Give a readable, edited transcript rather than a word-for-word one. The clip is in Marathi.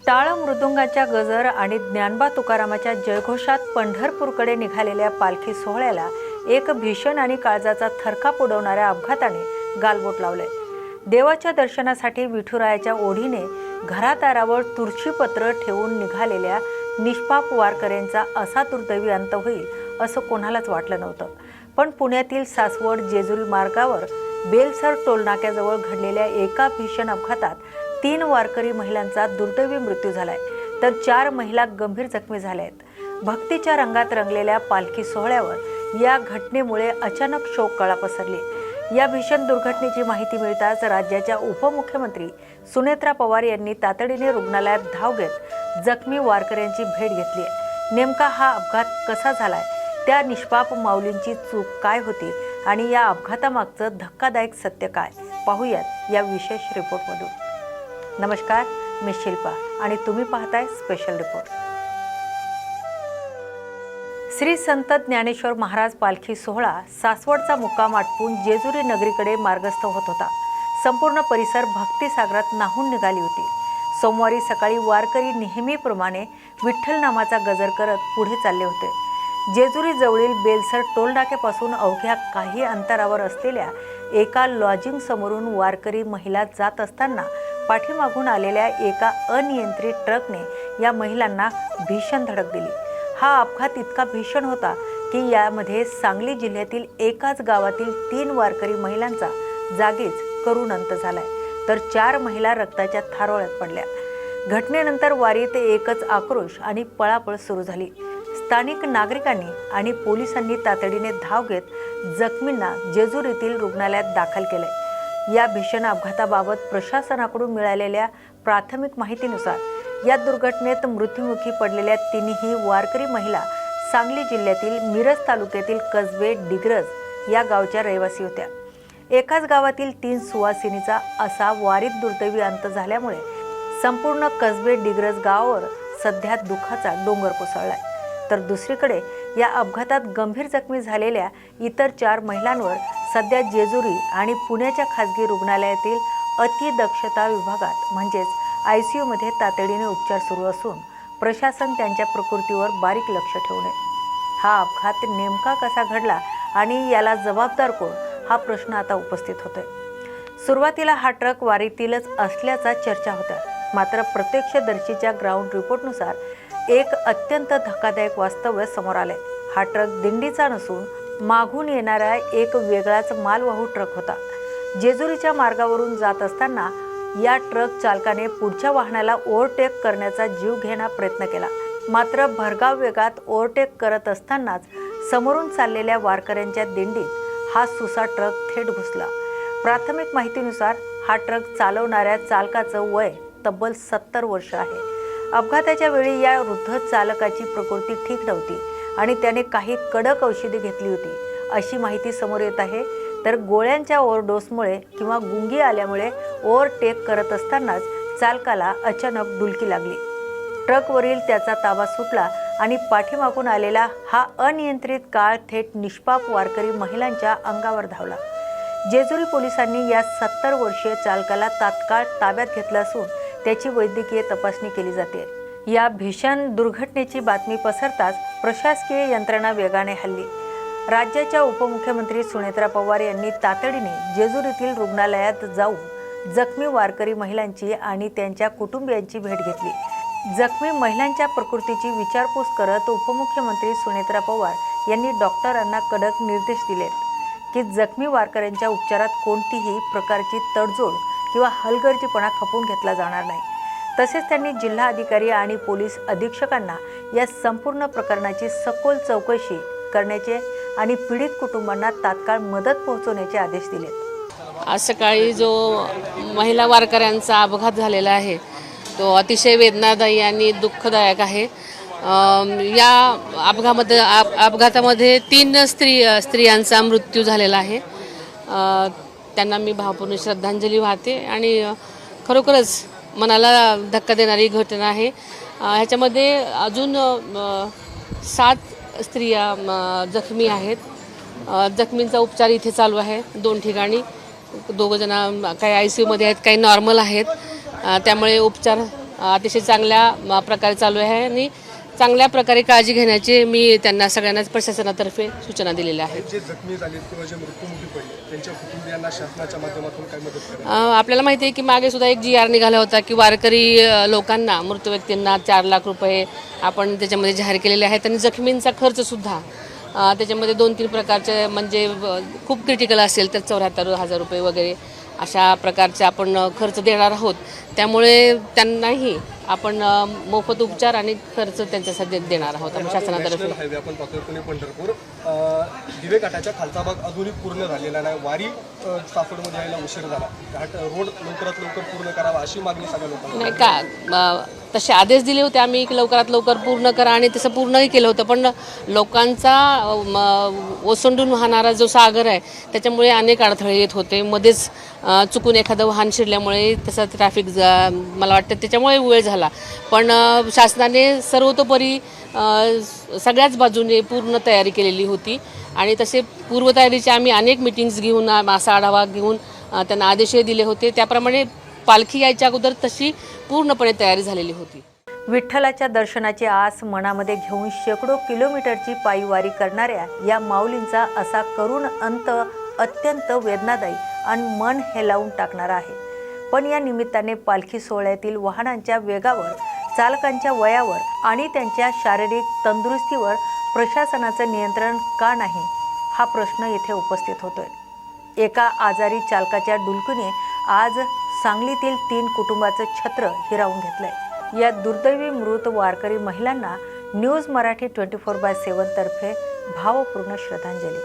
टाळ मृदुंगाच्या गजर आणि ज्ञानबा तुकारामाच्या जयघोषात पंढरपूरकडे निघालेल्या पालखी सोहळ्याला एक भीषण आणि काळजाचा थरकाप उडवणाऱ्या अपघाताने गालबोट लावले। देवाच्या दर्शनासाठी विठुरायाच्या ओढीने घरादारावर तुळशीपत्र ठेवून निघालेल्या निष्पाप वारकऱ्यांचा असा दुर्दैवी अंत होईल असं कोणालाच वाटलं नव्हतं। पण पुण्यातील सासवड जेजुरी मार्गावर बेलसर टोलनाक्याजवळ घडलेल्या एका भीषण अपघातात 3 वारकरी महिलांचा दुर्दैवी मृत्यू झालाय, तर 4 महिला गंभीर जखमी झाल्या आहेत। भक्तीच्या रंगात रंगलेल्या पालखी सोहळ्यावर या घटनेमुळे अचानक शोककळा पसरली। या भीषण दुर्घटनेची माहिती मिळताच राज्याच्या उपमुख्यमंत्री सुनेत्रा पवार यांनी तातडीने रुग्णालयात धाव घेत जखमी वारकऱ्यांची भेट घेतली आहे। नेमका हा अपघात कसा झालाय, त्या निष्पाप माऊलींची चूक काय होती आणि या अपघातामागचं धक्कादायक सत्य काय, पाहूयात या विशेष रिपोर्टमधून। नमस्कार, मी शिल्पा आणि तुम्ही पाहताय स्पेशल रिपोर्ट। श्री संत ज्ञानेश्वर महाराज पालखी सोहळा सासवडचा मुक्काम आटपून जेजुरी नगरीकडे मार्गस्थ होत होता। संपूर्ण परिसर भक्तिसागरात न्हाऊन निघाली होती। सोमवारी सकाळी वारकरी नेहमीप्रमाणे विठ्ठल नामाचा गजर करत पुढे चालले होते। जेजुरी जवळील बेलसर टोलनाक्यापासून अवघ्या काही अंतरावर असलेल्या एका लॉजिंग समोरून वारकरी महिला जात असताना पाठीमागून आलेल्या एका अनियंत्रित ट्रकने या महिलांना भीषण धडक दिली। हा अपघात इतका भीषण होता की यामध्ये सांगली जिल्ह्यातील एकाच गावातील 3 वारकरी महिलांचा जागीच करुण अंत झालाय, तर 4 महिला रक्ताच्या थारोळ्यात पडल्या। घटनेनंतर वारीत एकच आक्रोश आणि पळापळ सुरू झाली। स्थानिक नागरिकांनी आणि पोलिसांनी तातडीने धाव घेत जखमींना जेजुरीतील रुग्णालयात दाखल केले। या भीषण अपघाताबाबत प्रशासनाकडून मिळालेल्या प्राथमिक माहितीनुसार या दुर्घटनेत मृत्युमुखी पडलेल्या 3ही वारकरी महिला सांगली जिल्ह्यातील मिरज तालुक्यातील कसबे डिग्रज या गावच्या रहिवासी होत्या। एकाच गावातील 3 सुवासिनीचा असा वारीत दुर्दैवी अंत झाल्यामुळे संपूर्ण कसबे डिग्रज गावावर सध्या दुःखाचा डोंगर कोसळलाय, तर दुसरीकडे या अपघातात गंभीर जखमी झालेल्या इतर 4 महिलांवर सध्या जेजुरी आणि पुण्याच्या खासगी रुग्णालयातील अतिदक्षता विभागात म्हणजेच ICU मध्ये तातडीने उपचार सुरू असून प्रशासन त्यांच्या प्रकृतीवर बारीक लक्ष ठेवून आहे। हा अपघात नेमका कसा घडला आणि याला जबाबदार कोण, हा प्रश्न आता उपस्थित होतोय। सुरुवातीला हा ट्रक वारीतीलच असल्याचा चर्चा होत्या, मात्र प्रत्यक्षदर्शीच्या ग्राउंड रिपोर्टनुसार एक अत्यंत धक्कादायक वास्तव समोर आले। हा ट्रक दिंडीचा नसून मागून येणारा एक वेगळाच मालवाहू ट्रक होता। जेजुरीच्या मार्गावरून जात असताना या ट्रक चालकाने पुढच्या वाहनाला ओव्हरटेक करण्याचा जीवघेणा प्रयत्न केला, मात्र भरधाव वेगात ओव्हरटेक करत असतानाच समोरून चाललेल्या वारकऱ्यांच्या दिंडीत हा सुसा ट्रक थेट घुसला। प्राथमिक माहितीनुसार हा ट्रक चालवणाऱ्या चालकाचं वय तब्बल 70 वर्ष आहे। अपघाताच्या वेळी या वृद्ध चालकाची प्रकृती ठीक नव्हती आणि त्याने काही कडक औषधे घेतली होती अशी माहिती समोर येत आहे, तर गोळ्यांच्या ओव्हरडोसमुळे किंवा गुंगी आल्यामुळे ओव्हरटेक करत असतानाच चालकाला अचानक डुलकी लागली। ट्रकवरील त्याचा ताबा सुटला आणि पाठीमागून आलेला हा अनियंत्रित काळ थेट निष्पाप वारकरी महिलांच्या अंगावर धावला। जेजुरी पोलिसांनी या 70 वर्षीय चालकाला तात्काळ ताब्यात घेतलं असून त्याची वैद्यकीय तपासणी केली जाते। या भीषण दुर्घटनेची बातमी पसरताच प्रशासकीय यंत्रणा वेगाने हल्ली। राज्याच्या उपमुख्यमंत्री सुनेत्रा पवार यांनी तातडीने जेजुरीतील रुग्णालयात जाऊन जखमी वारकरी महिलांची आणि त्यांच्या कुटुंबियांची भेट घेतली। जखमी महिलांच्या प्रकृतीची विचारपूस करत उपमुख्यमंत्री सुनेत्रा पवार यांनी डॉक्टरांना कडक निर्देश दिलेत की जखमी वारकऱ्यांच्या उपचारात कोणतीही प्रकारची तडजोड किंवा हलगर्जीपणा खपवून घेतला जाणार नाही। तसेच त्यांनी जिल्हा अधिकारी आणि पोलीस अधीक्षकांना या संपूर्ण प्रकरणाची सखोल चौकशी करण्याचे आणि पीडित कुटुंबांना तात्काळ मदत पोहोचवण्याचे आदेश दिले। आज सकाळी जो महिला वारकऱ्यांचा अपघात झालेला आहे तो अतिशय वेदनादायी आणि दुःखदायक आहे। या अपघातामध्ये 3 स्त्रियांचा मृत्यू झालेला आहे। त्यांना मी भावपूर्ण श्रद्धांजली वाहते आणि खरोखरच मनाला धक्का देणारी घटना आहे। ह्याच्यामध्ये अजून 7 स्त्रिया जखमी आहेत। जखमींचा उपचार इथे चालू आहे 2 ठिकाणी। 2 जण काही ICU मध्ये आहेत, काही नॉर्मल आहेत, त्यामुळे उपचार अतिशय चांगल्या प्रकारे चालू आहे आणि चांगल्या प्रकारे काळजी घेण्याची मी त्यांना सगळ्यांनाच प्रशासनातर्फे सूचना दिलेल्या आहेत. जे जखमी झाले किंवा जे मृत्युमुखी पडले त्यांच्या कुटुंबियांना शासनाच्या माध्यमातून काय मदत करा? आपल्याला माहिती आहे की मागे सुद्धा एक GR निघाला होता की वारकरी लोकांना, मृत व्यक्तींना 4 लाख रुपये आपण त्याच्यामध्ये जाहीर केलेले आहेत आणि जखमींचा खर्चसुद्धा त्याच्यामध्ये 2-3 प्रकारचे म्हणजे खूप क्रिटिकल असेल तर 74,000 रुपये वगैरे अशा प्रकारचे आपण खर्च देणार आहोत. त्यामुळे त्यांनाही आपण मोफत उपचार आणि खर्च त्यांच्यासाठी देणार आहोत आपण शासनातर्फे. नॅशनल हायवे आपण पाहतोय पुणे पंढरपूर, दिवे घाटाच्या खालचा भाग अजूनही पूर्ण झालेला नाही. वारी सासवडमध्ये यायला उशीर झाला. घाट रोड लवकरात लवकर पूर्ण करावा अशी मागणी सगळ्या लोकांना. नाही का तसे आदेश दिले होते आम्ही की लवकरात लवकर पूर्ण करा आणि तसं पूर्णही केलं होतं. पण लोकांचा ओसंडून वाहणारा जो सागर आहे त्याच्यामुळे अनेक अडथळे येत होते. मध्येच चुकून एखादं वाहन शिरल्यामुळे तसं ट्रॅफिक मला वाटतं त्याच्यामुळे वेळ झाला. पण शासनाने सर्वतोपरी सगळ्याच बाजूने पूर्ण तयारी केलेली होती आणि तसे पूर्वतयारीचे आम्ही अनेक मिटिंग्स घेऊन असा आढावा घेऊन त्यांना आदेशही दिले होते. त्याप्रमाणे पालखी यायच्या अगोदर तशी पूर्णपणे तयारी झालेली होती. विठ्ठलाच्या दर्शनाची आस मनामध्ये घेऊन शेकडो किलोमीटरची पायी वारी करणाऱ्या या माऊलींचा असा करुण अंत अत्यंत वेदनादायी आणि मन हेलावून टाकणारा आहे. पण या निमित्ताने पालखी सोहळ्यातील वाहनांच्या वेगावर, चालकांच्या वयावर आणि त्यांच्या शारीरिक तंदुरुस्तीवर प्रशासनाचं नियंत्रण का नाही हा प्रश्न येथे उपस्थित होतोय. एका आजारी चालकाच्या डुलकीने आज सांगलीतील 3 कुटुंबाचं छत्र हिरावून घेतलंय. या दुर्दैवी मृत वारकरी महिलांना न्यूज मराठी 24/7 तर्फे भावपूर्ण श्रद्धांजली.